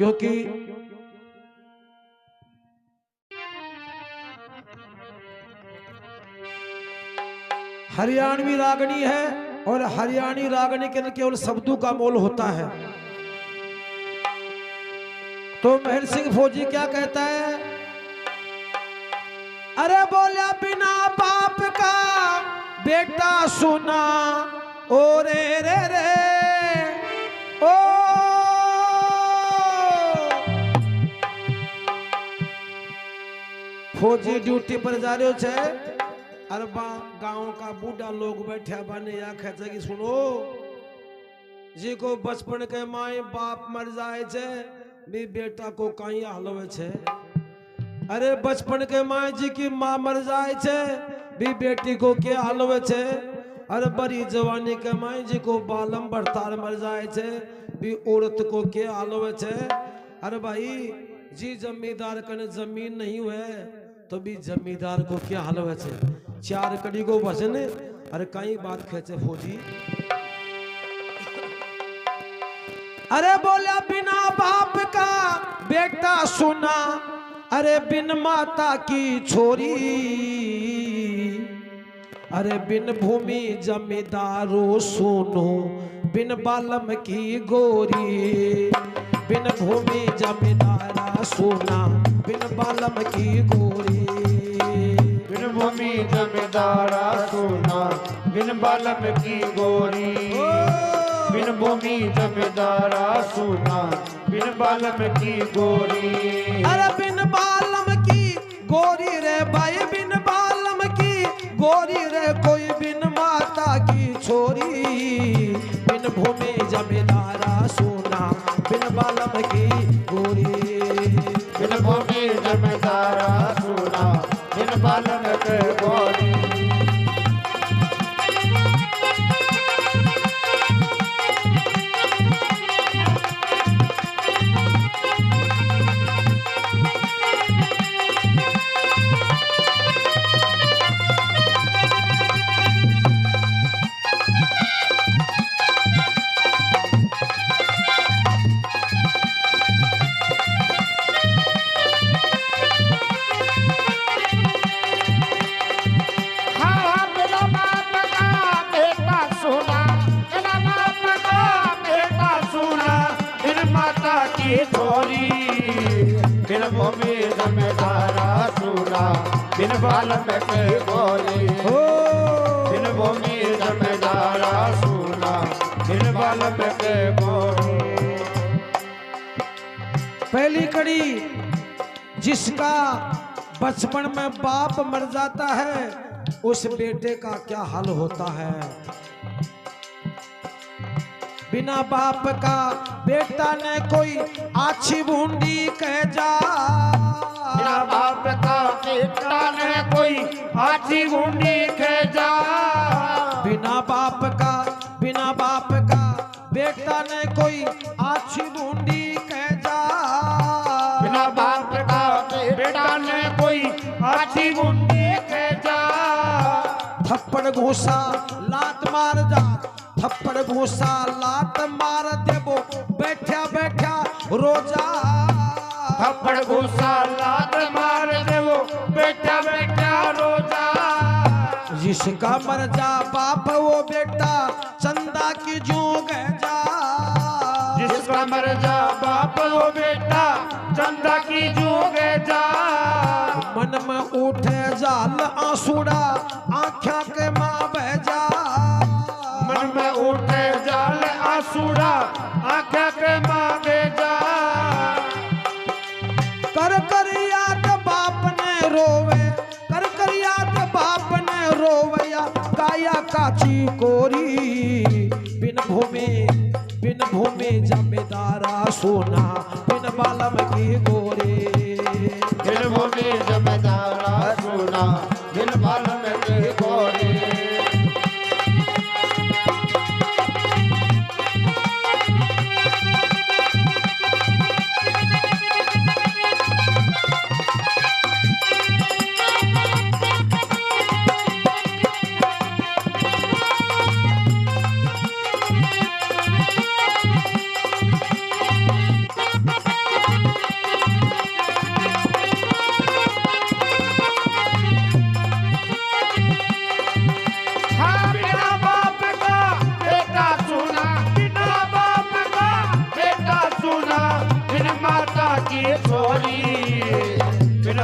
क्योंकि हरियाणवी रागनी है और हरियाणवी रागनी के अंदर केवल शब्दों का मोल होता है। तो महल सिंह फौजी क्या कहता है? अरे बोला बिना बाप का बेटा सुना ओ रे रे रे ओ फौजी ड्यूटी पर जा रहे छे। अरे गांव का बूढ़ा लोग बैठा बाने आखे छे कि सुनो जी को बचपन के माए बाप मर जाए छे भी बेटा को कहीं हलवे छे। अरे बचपन के माए जी की माँ मर जाए छे भी बेटी को क्या हलवे छे। अरे बड़ी जवानी के माए जी को बालम बरतार मर जाए छे भी औरत को क्या हलवे छे। अरे भाई जी जमींदार कने जमीन नहीं हुए तो भी जमींदार को क्या हलवे छे। चार कड़ी को वजन। अरे कई बात खेचे फौजी। अरे बोला बिना बाप का बेटा सुना अरे बिन माता की छोरी। अरे बिन भूमि जमींदारो सुनो बिन बालम की गोरी। बिन भूमि जमींदारा सुना बिन बालम की गोरी। बिन भूमि जमींदारा सुना बिन बालम की गोरी। बिन भूमि जमींदारा सुना बिन बालम की गोरी। अरे बिन बालम की गोरी रे भाई बिन बालम की गोरी रे कोई बिन माता की छोरी। बिन भूमि जमींदारा सुना बिन बालम की गोरी। बिन भूमि जमींदारा सुना बिन बालम की गोरी। बिन भूमि जमींदारा सुना बिन बालम की गोरी। बिन भूमि जमींदारा सुना बिन बालम की गोरी। पहली कड़ी जिसका बचपन में बाप मर जाता है उस बेटे का क्या हाल होता है। बिना बाप का बेटा ने कोई आछी बूंदी कह जा। बिना बाप का बेटा ने कोई आछी बूंदी कह जा। बिना बाप का बेटा ने कोई आछी बूंदी कह जा। बिना बाप का बेटा ने कोई आछी बूंदी कह जा। थप्पड़ घूसा लात मार जा थप्पड़ घूसा लात मार देबो बैठा बैठा रोजा। थप्पड़ घूसा लात मार देबो बैठा बैठा रोजा। जिसका मर जा बाप वो बेटा चंदा की जोग जा। जिसका मर जा बाप वो बेटा चंदा की जोग जा। मन में उठे जाल आंसुड़ा आँखा के माँ बह जा। मन में उठे जाल आंसुड़ा आँखा के माँ बह जा। कर कर याद बाप ने रोवे कर कर याद बाप ने रोवया काया काची कोरी। बिन भूमि जमींदारा सोना बिन बालम की गोरी। बिन भूमि जमींदारा सोना बिन बालम की गोरी।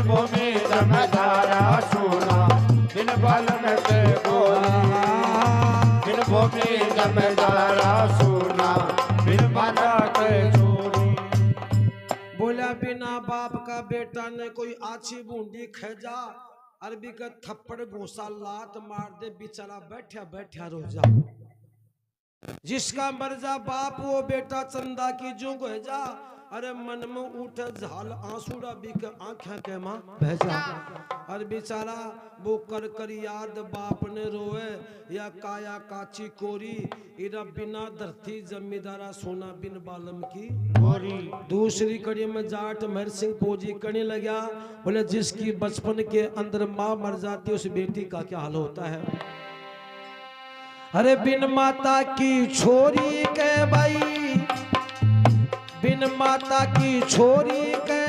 भूमि जमींदारा सुना बिन बालम के गोरी बिन भूमि जमींदारा सुना बिन बाला के चोरी बोला बिना बाप का बेटा ने कोई आछी बूंदी खेजा अरबी का थप्पड़ घूसा लात मार दे बेचारा बैठा बैठा रो जा जिसका मर्जा बाप वो बेटा चंदा की जो जा अरे मन में उठ झाल आंसूड़ा बिक आंखें के मां भेजा अरे बेचारा वो कर याद बाप ने रोए या काया काची कोरी इरा बिना धरती जमींदारा सोना बिन बालम की गोरी दूसरी कड़ी में जाट महर सिंह फौजी करने लगा बोले जिसकी बचपन के अंदर माँ मर जाती उस बेटी का क्या हाल होता है अरे बिन माता की छोरी के भाई बिन माता की छोरी के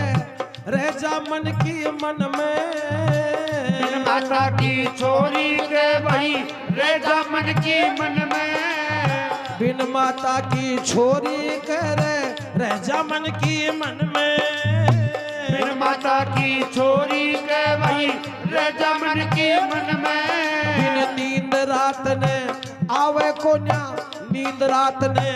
रह जा मन की मन में बिन माता की छोरी के भाई रह जा मन की मन में बिन माता की छोरी के रह जा मन की मन में बिन माता की छोरी के भाई रह जा मन की मन में बिन नींद रात ने आवे को न्या नींद रात ने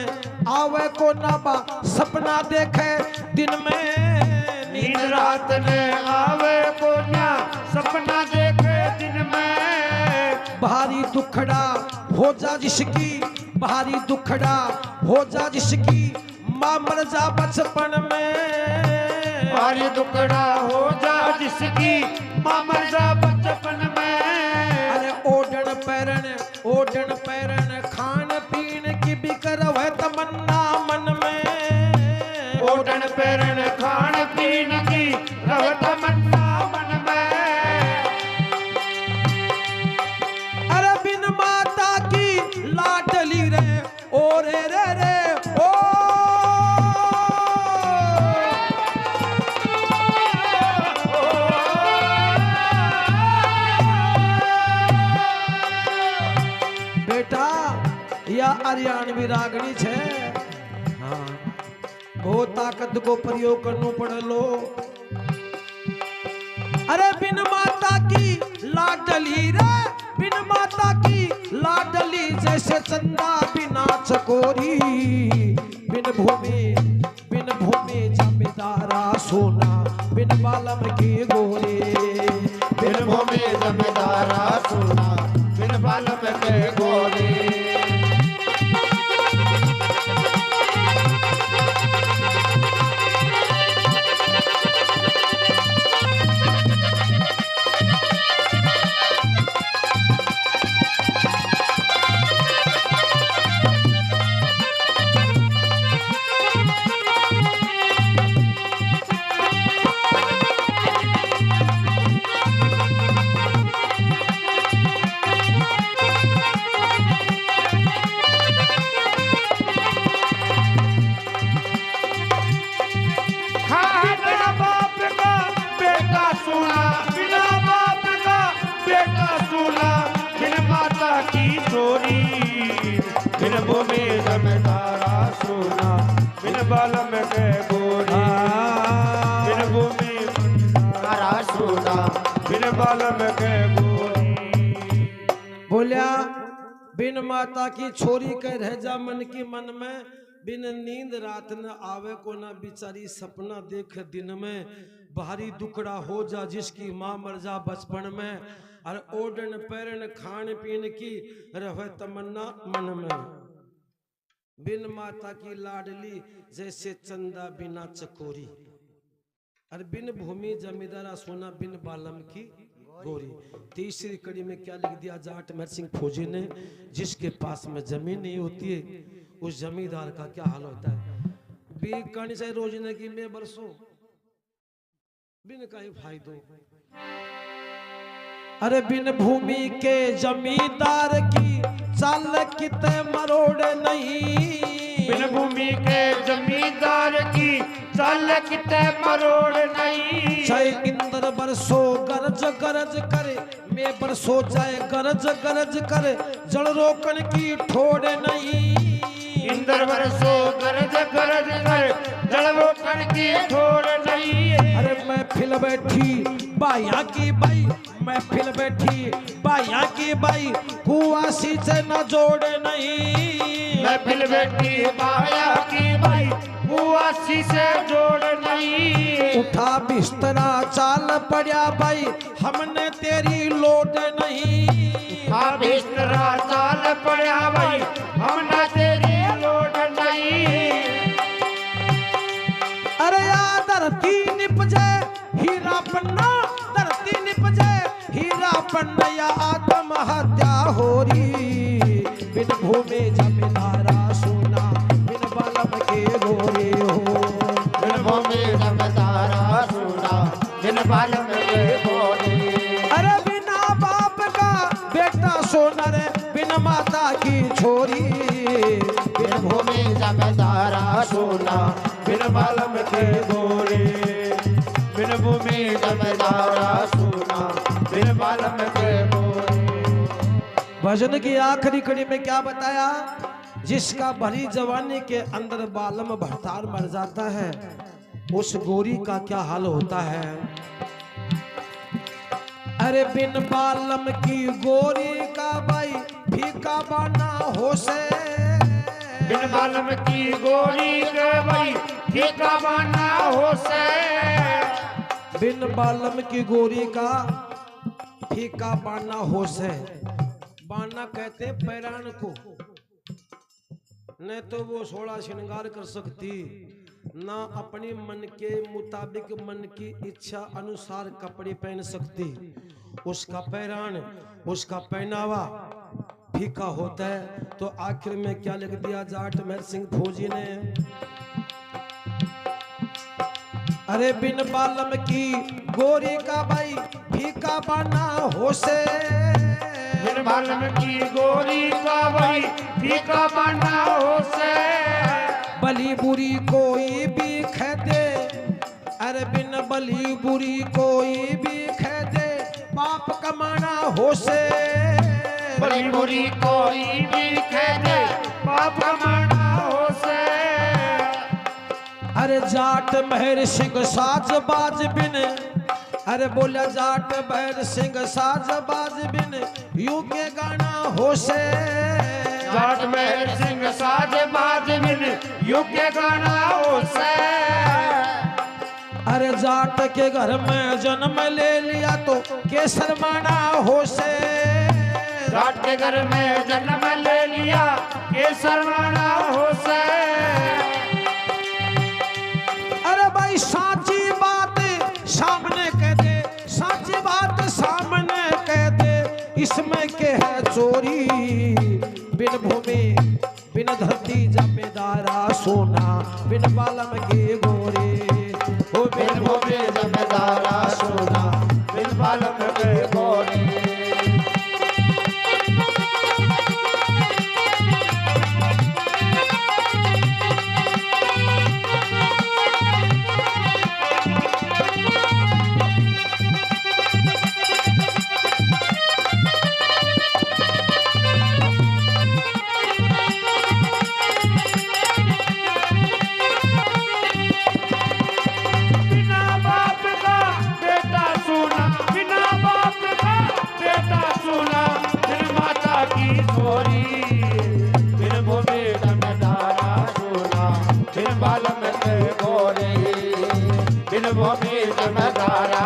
आवे को ना बा सपना देखे दिन में नींद रात ने आवे को ना सपना देखे दिन में भारी दुखड़ा हो जा जिसकी भारी दुखड़ा हो जा जिसकी माँ मर जा बचपन में भारी दुखड़ा हो जा जिसकी माँ मर जा बचपन में अरे ओढ़न पैरन खान पीन की बिकर है तमन्ना मन में ओढ़न पैरन खान पीन की रह तमन्ना मन में अरे बिन माता की लाडली रे ओ रे रे रे ओ बेटा या हरियाणवी रागनी छे हाँ बहुत ताकत को प्रयोग करना पड़े लो अरे बिन माता की लाडली रे बिन माता की लाडली जैसे चंदा बिना चकोरी बिन भूमि जमींदारा सोना बिन बालम की गोरी बिन भूमि जमींदारा सोना बिन बालम के गोरी बिन भूमि जमींदारा सोना बिन बालम के गोरी बिन भूमि जमींदारा सोना बिन बालम के गोरी बोलिया बिन माता की छोरी के रह जा मन की मन में बिन नींद रात न आवे को ना बिचारी सपना देख दिन में भारी दुखड़ा हो जा जिसकी माँ मर जा बचपन में और ओढ़न पैरन खान पीन की रहे तमन्ना मन में बिन माता की लाडली जैसे चंदा बिना चकोरी और बिन भूमि जमींदारा सोना बिन बालम की गोरी। तीसरी कड़ी में क्या लिख दिया जाट महर सिंह फौजी ने जिसके पास में जमीन नहीं होती है उस जमींदार का क्या हाल होता है। बीक कहानी से रोजने की में बरसों बिन का ही फायदो अरे बिन भूमि के जमींदार की चाल किते मरोड़ नहीं बिन भूमि के जमींदार की चाल किते मरोड़ नहीं चाहे इंद्र बरसो गरज गरज करे मैं बरसो जाए गरज गरज करे जल रोकन की ठोड़ नहीं इंद्र बरसो गरज गरज करे जल रोकन की ठोड़ नहीं अरे महफिल बैठी बाया की बाई, महफिल बैठी बाया की बाई, कुआसी से न जोड़ नहीं। महफिल बैठी बाया की बाई, कुआसी से जोड़ नहीं। उठा बिस्तरा चाल पड़ा बाई, हमने तेरी लोड नहीं। उठा बिस्तरा चाल पड़ा बाई, हमने तेरी लोड नहीं। अरे या धरती निपजे हीरा पन्ना, धरती निपजे हीरा पन्ना, या आत्महत्या हो रही। बिन भूमि जमींदारा सोना, बिन बलम के गोरे हो। बिन भूमि जमींदारा सोना, बिन बलम के गोरे। अरे बिना बाप का बेटा सोना रे, बिन माता की छोरी। बिन भूमि जमींदारा सोना, बिन बलम के गोरे। बिन भूमि जमींदारा सोना, बिन बलम के गोरे। भजन की आखिरी कड़ी में क्या बताया? जिसका भरी जवानी के अंदर बालम भरतार मर जाता है, उस गोरी का क्या हाल होता है। अरे बिन बालम की गोरी का भाई फीका बाना हो से। बिन बालम की गोरी के भाई फीका बाना हो से। बिन बालम की गोरी का फीका बाना हो से। बाना कहते पैरान को, न तो वो 16 श्रृंगार कर सकती, ना अपने मन के मुताबिक मन की इच्छा अनुसार कपड़े पहन सकती। उसका पैरान, उसका पहनावा फीका होता है। तो आखिर में क्या लिख दिया जाट महर सिंह फौजी ने? अरे बिन बालम की गोरी का भाई फीका बाना हो से। बिन बालम की गोरी का भाई फीका बाना हो से। बली बुरी कोई भी कह दे, अरे बिन बली बुरी कोई भी कह दे, पाप कमाना हो से। बली बुरी कोई भी कह दे, पाप कमाना हो से। अरे जाट महर सिंह साज बाज बिन, अरे बोला जाट महर सिंह साज बाज बिन, यूं के गाना हो से। जाट महर सिंह साज बाज बिन, यूं के गाना हो से। अरे जाट के घर में जन्म ले लिया तो केसर माना हो से। जाट के घर में जन्म ले लिया, केसर माना हो से। अरे भाई साची बात सामने कह दे, साची बात सामने कह दे, इसमें के है चोरी। बिन भूमि बिन धरती जमींदारा सोना, बिन बालम के गोरे। ओ बिन भूमि जमींदारा सोना, बिन बालम के गोरे। बिन भूमि जमींदारा